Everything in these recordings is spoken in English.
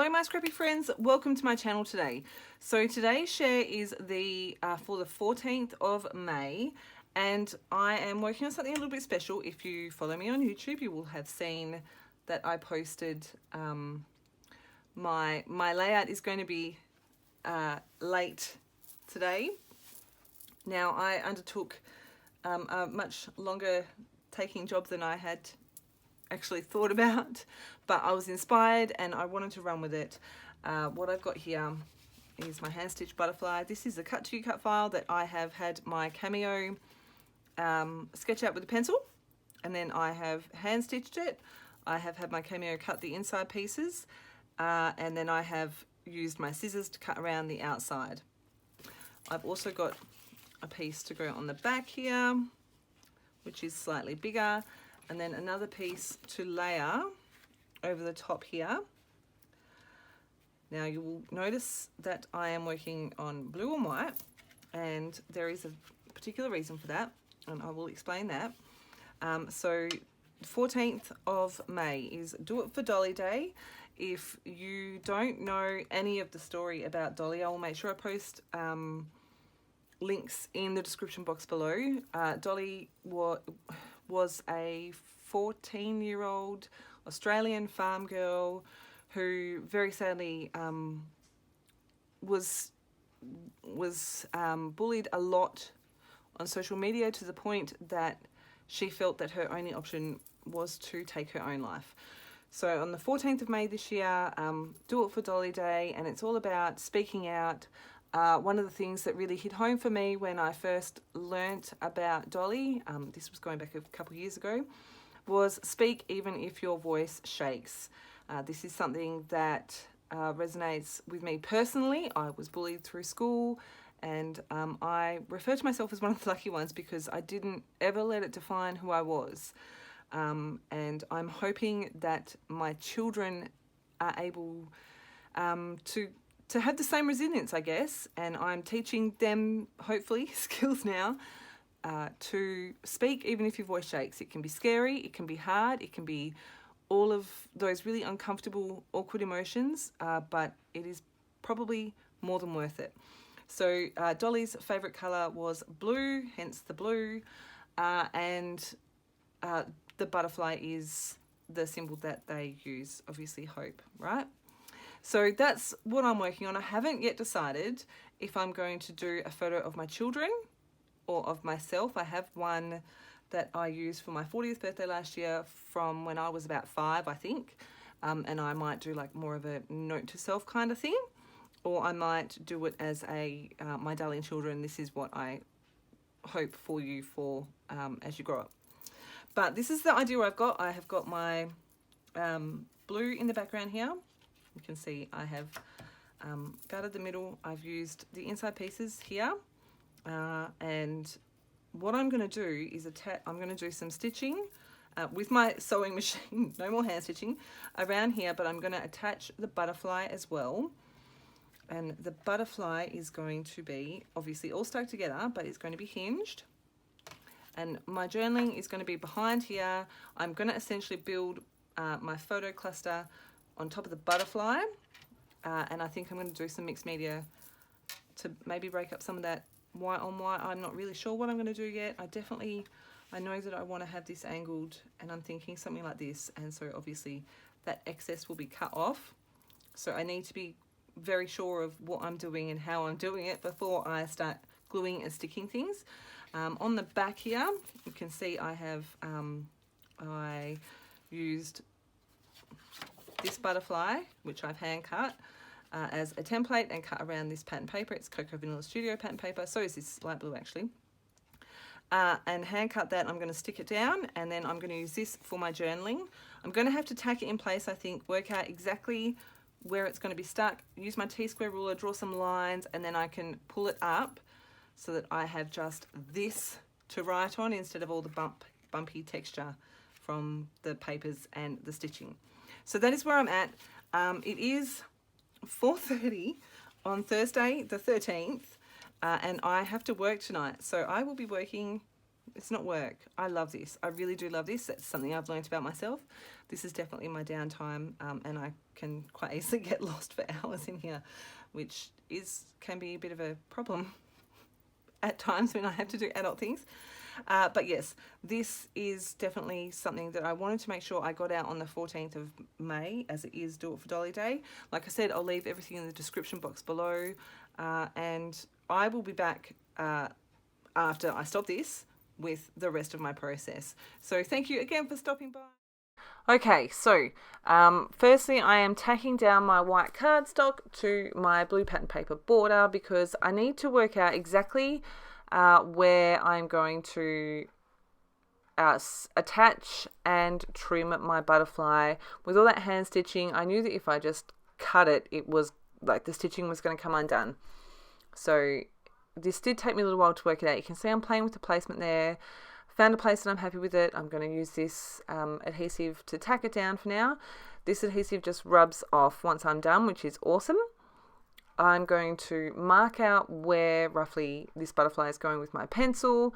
Hello my scrappy friends, welcome to my channel today. So today's share is for the 14th of May, and I am working on something a little bit special. If you follow me on YouTube, you will have seen that I posted my layout is going to be late today. Now I undertook a much longer taking job than I had actually thought about, but I was inspired and I wanted to run with it. What I've got here is my hand stitched butterfly. This is a cut to cut file that I have had my cameo sketch out with a pencil, and then I have hand stitched it. I have had my cameo cut the inside pieces, and then I have used my scissors to cut around the outside. I've also got a piece to go on the back here, which is slightly bigger, and then another piece to layer over the top here. Now you will notice that I am working on blue and white, and there is a particular reason for that, and I will explain that. So 14th of May is Do It for Dolly Day. If you don't know any of the story about Dolly, I will make sure I post links in the description box below. Dolly was a 14-year-old Australian farm girl who very sadly was bullied a lot on social media, to the point that she felt that her only option was to take her own life. So on the 14th of May this year, Do It for Dolly Day, and it's all about speaking out. One of the things that really hit home for me when I first learnt about Dolly, this was going back a couple of years ago, was speak even if your voice shakes. This is something that resonates with me personally. I was bullied through school, and I refer to myself as one of the lucky ones because I didn't ever let it define who I was. And I'm hoping that my children are able to have the same resilience, I guess, and I'm teaching them, hopefully, skills now to speak even if your voice shakes. It can be scary, it can be hard, it can be all of those really uncomfortable, awkward emotions, but it is probably more than worth it. So Dolly's favourite colour was blue, hence the blue, and the butterfly is the symbol that they use, obviously hope, right? So that's what I'm working on. I haven't yet decided if I'm going to do a photo of my children or of myself. I have one that I used for my 40th birthday last year from when I was about 5, I think. And I might do like more of a note to self kind of thing. Or I might do it as a my darling children, this is what I hope for you for as you grow up. But this is the idea I've got. I have got my blue in the background here. You can see I have gutted the middle. I've used the inside pieces here, and what I'm going to do is I'm going to do some stitching with my sewing machine, no more hand stitching, around here, but I'm going to attach the butterfly as well. And the butterfly is going to be obviously all stuck together, but it's going to be hinged. And my journaling is going to be behind here. I'm going to essentially build my photo cluster on top of the butterfly, and I think I'm going to do some mixed media to maybe break up some of that white on white. I'm not really sure what I'm going to do yet. I know that I want to have this angled, and I'm thinking something like this, and so obviously that excess will be cut off. So I need to be very sure of what I'm doing and how I'm doing it before I start gluing and sticking things. On the back here, you can see I have I used this butterfly, which I've hand cut as a template and cut around this pattern paper. It's Cocoa Vanilla Studio pattern paper, so is this light blue actually. And hand cut that. I'm going to stick it down, and then I'm going to use this for my journaling. I'm going to have to tack it in place, I think, work out exactly where it's going to be stuck, use my T-square ruler, draw some lines, and then I can pull it up so that I have just this to write on instead of all the bumpy texture from the papers and the stitching. So that is where I'm at. It is 4:30 on Thursday the 13th, and I have to work tonight. So I will be working It's not work. I love this. I really do love this. That's something I've learned about myself. This is definitely my downtime, and I can quite easily get lost for hours in here, which can be a bit of a problem at times when I have to do adult things. But yes, this is definitely something that I wanted to make sure I got out on the 14th of May, as it is Do It for Dolly Day. Like I said, I'll leave everything in the description box below, and I will be back after I stop this with the rest of my process. So thank you again for stopping by. Okay, so firstly I am tacking down my white cardstock to my blue pattern paper border because I need to work out exactly where I'm going to attach and trim my butterfly. With all that hand stitching, I knew that if I just cut it, it was like the stitching was going to come undone. So this did take me a little while to work it out. You can see I'm playing with the placement there. Found a place that I'm happy with it. I'm going to use this adhesive to tack it down for now. This adhesive just rubs off once I'm done, which is awesome. I'm going to mark out where roughly this butterfly is going with my pencil,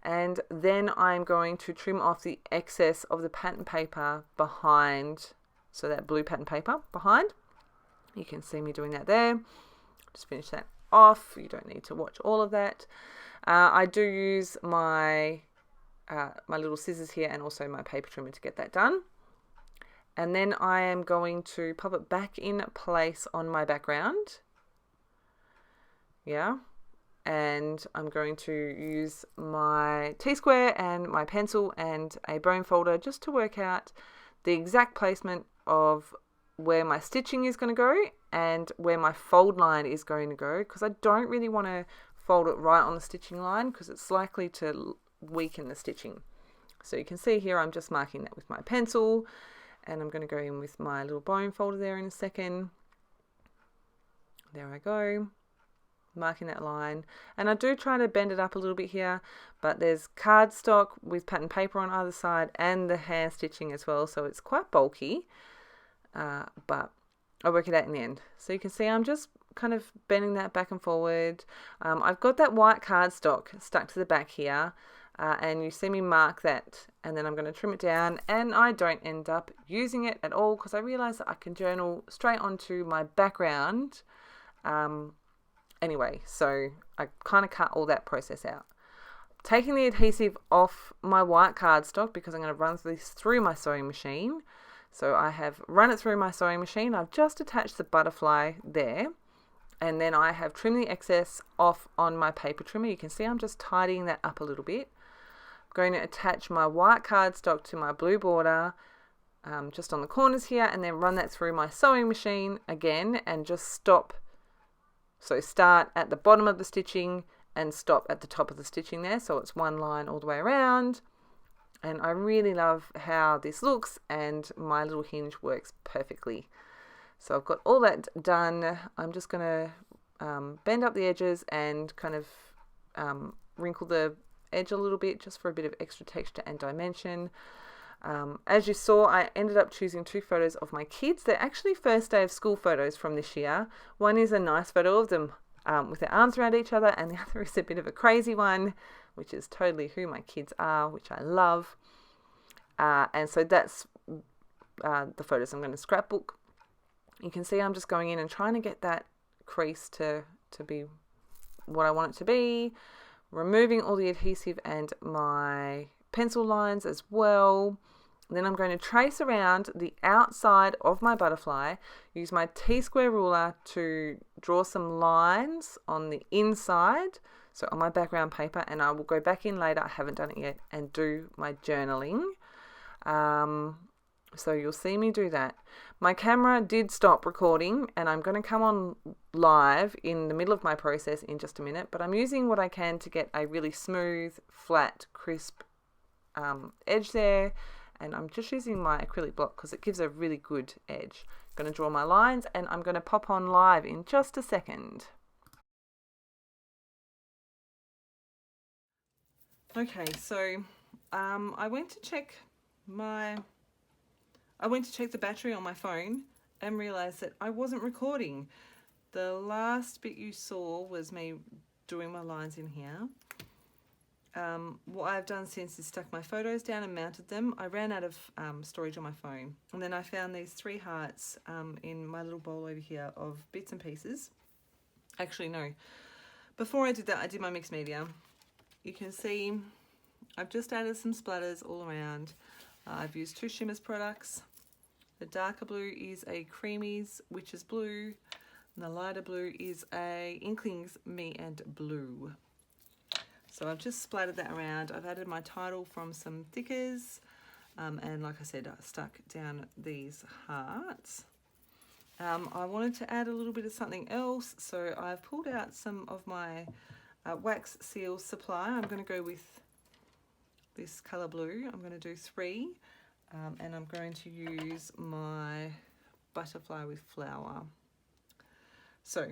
and then I'm going to trim off the excess of the pattern paper behind, so that blue pattern paper behind. You can see me doing that there. Just finish that off. You don't need to watch all of that. I do use my little scissors here and also my paper trimmer to get that done. And then I am going to pop it back in place on my background. Yeah. And I'm going to use my T-square and my pencil and a bone folder just to work out the exact placement of where my stitching is going to go and where my fold line is going to go, because I don't really want to fold it right on the stitching line because it's likely to weaken the stitching. So you can see here I'm just marking that with my pencil, and I'm going to go in with my little bone folder there in a second. There I go, marking that line. And I do try to bend it up a little bit here, but there's cardstock with pattern paper on either side and the hand stitching as well, so it's quite bulky, but I'll work it out in the end. So you can see I'm just kind of bending that back and forward. I've got that white cardstock stuck to the back here, and you see me mark that, and then I'm going to trim it down, and I don't end up using it at all because I realize that I can journal straight onto my background anyway, so I kind of cut all that process out. Taking the adhesive off my white cardstock because I'm going to run this through my sewing machine. So I have run it through my sewing machine. I've just attached the butterfly there, and then I have trimmed the excess off on my paper trimmer. You can see I'm just tidying that up a little bit. I'm going to attach my white cardstock to my blue border just on the corners here, and then run that through my sewing machine again and just stop. So start at the bottom of the stitching and stop at the top of the stitching there, so it's one line all the way around. And I really love how this looks, and my little hinge works perfectly. So I've got all that done. I'm just going to bend up the edges and kind of wrinkle the edge a little bit just for a bit of extra texture and dimension. As you saw, I ended up choosing 2 photos of my kids. They're actually first day of school photos from this year. One is a nice photo of them with their arms around each other, and the other is a bit of a crazy one, which is totally who my kids are, which I love. And so that's the photos I'm going to scrapbook. You can see I'm just going in and trying to get that crease to be what I want it to be, removing all the adhesive and my pencil lines as well. Then I'm going to trace around the outside of my butterfly, use my T-square ruler to draw some lines on the inside, so on my background paper, and I will go back in later, I haven't done it yet, and do my journaling. So you'll see me do that. My camera did stop recording, and I'm going to come on live in the middle of my process in just a minute, but I'm using what I can to get a really smooth, flat, crisp edge there. And I'm just using my acrylic block because it gives a really good edge. I'm going to draw my lines, and I'm going to pop on live in just a second. Okay, so I went to check the battery on my phone and realized that I wasn't recording. The last bit you saw was me doing my lines in here. what I've done since is stuck my photos down and mounted them. I ran out of storage on my phone, and then I found these 3 hearts in my little bowl over here of bits and pieces. Actually, no. Before I did that, I did my mixed media. You can see I've just added some splatters all around. I've used 2 Shimmers products. The darker blue is a Creamies Witch's Blue, and the lighter blue is a Inklings Me and Blue. So I've just splattered that around. I've added my title from some thickers, and like I said, I stuck down these hearts. I wanted to add a little bit of something else, so I've pulled out some of my wax seal supply. I'm going to go with this colour blue. I'm going to do 3, and I'm going to use my butterfly with flower. So,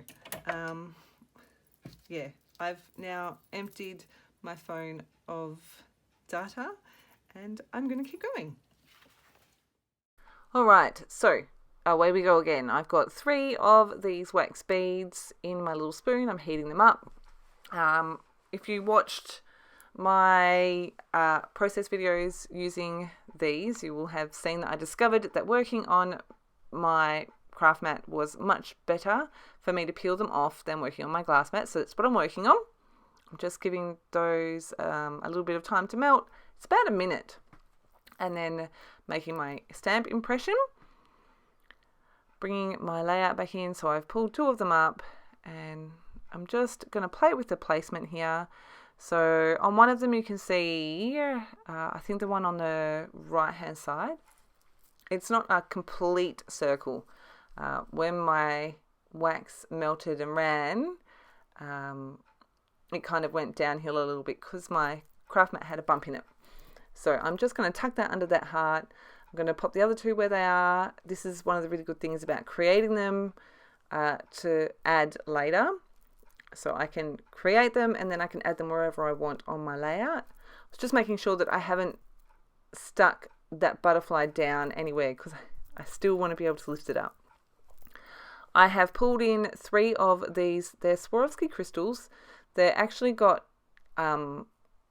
yeah, I've now emptied my phone of data, and I'm going to keep going. All right, so away we go again. I've got 3 of these wax beads in my little spoon. I'm heating them up. If you watched my process videos using these, you will have seen that I discovered that working on my craft mat was much better for me to peel them off than working on my glass mat. So that's what I'm working on. I'm just giving those a little bit of time to melt. It's about a minute. And then making my stamp impression. Bringing my layout back in. So I've pulled 2 of them up, and I'm just going to play with the placement here. So on one of them you can see, I think the one on the right hand side, it's not a complete circle. When my wax melted and ran, it kind of went downhill a little bit because my craft mat had a bump in it. So I'm just going to tuck that under that heart. I'm going to pop the other 2 where they are. This is one of the really good things about creating them to add later. So I can create them and then I can add them wherever I want on my layout. I was just making sure that I haven't stuck that butterfly down anywhere because I still want to be able to lift it up. I have pulled in 3 of these. They're Swarovski crystals. They're actually got a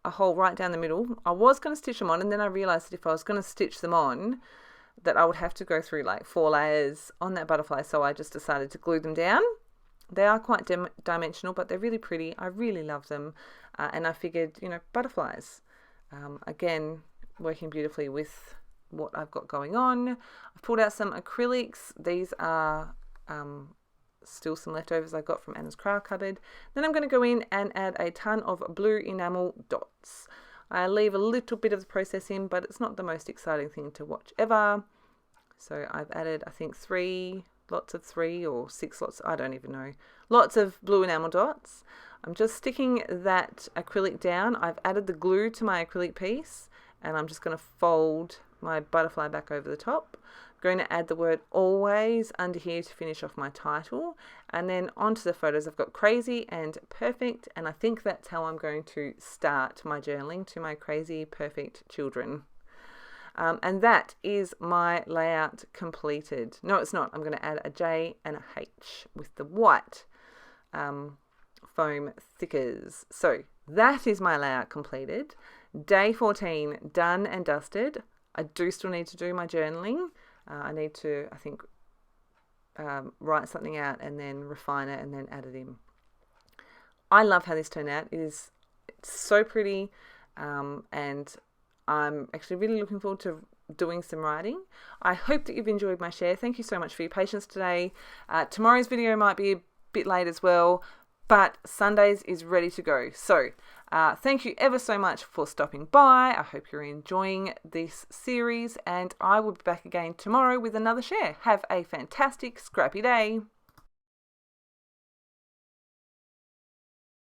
hole right down the middle. I was going to stitch them on, and then I realized that if I was going to stitch them on, that I would have to go through like 4 layers on that butterfly. So I just decided to glue them down. They are quite dimensional, but they're really pretty. I really love them. And I figured, you know, butterflies. Again, working beautifully with what I've got going on. I've pulled out some acrylics. These are still some leftovers I got from Anna's Craft Cupboard. Then I'm going to go in and add a ton of blue enamel dots. I leave a little bit of the process in, but it's not the most exciting thing to watch ever. So I've added, I think, 3 lots of 3 or 6 lots, I don't even know. Lots of blue enamel dots. I'm just sticking that acrylic down. I've added the glue to my acrylic piece, and I'm just going to fold my butterfly back over the top. I'm going to add the word always under here to finish off my title, and then onto the photos I've got crazy and perfect, and I think that's how I'm going to start my journaling to my crazy perfect children. And that is my layout completed. No, it's not. I'm going to add a J and a H with the white foam thickers. So that is my layout completed. Day 14 done and dusted. I do still need to do my journaling. I need to, I think, write something out and then refine it and then add it in. I love how this turned out. It's so pretty, and I'm actually really looking forward to doing some writing. I hope that you've enjoyed my share. Thank you so much for your patience today. Tomorrow's video might be a bit late as well, but Sundays is ready to go. So thank you ever so much for stopping by. I hope you're enjoying this series, and I will be back again tomorrow with another share. Have a fantastic scrappy day.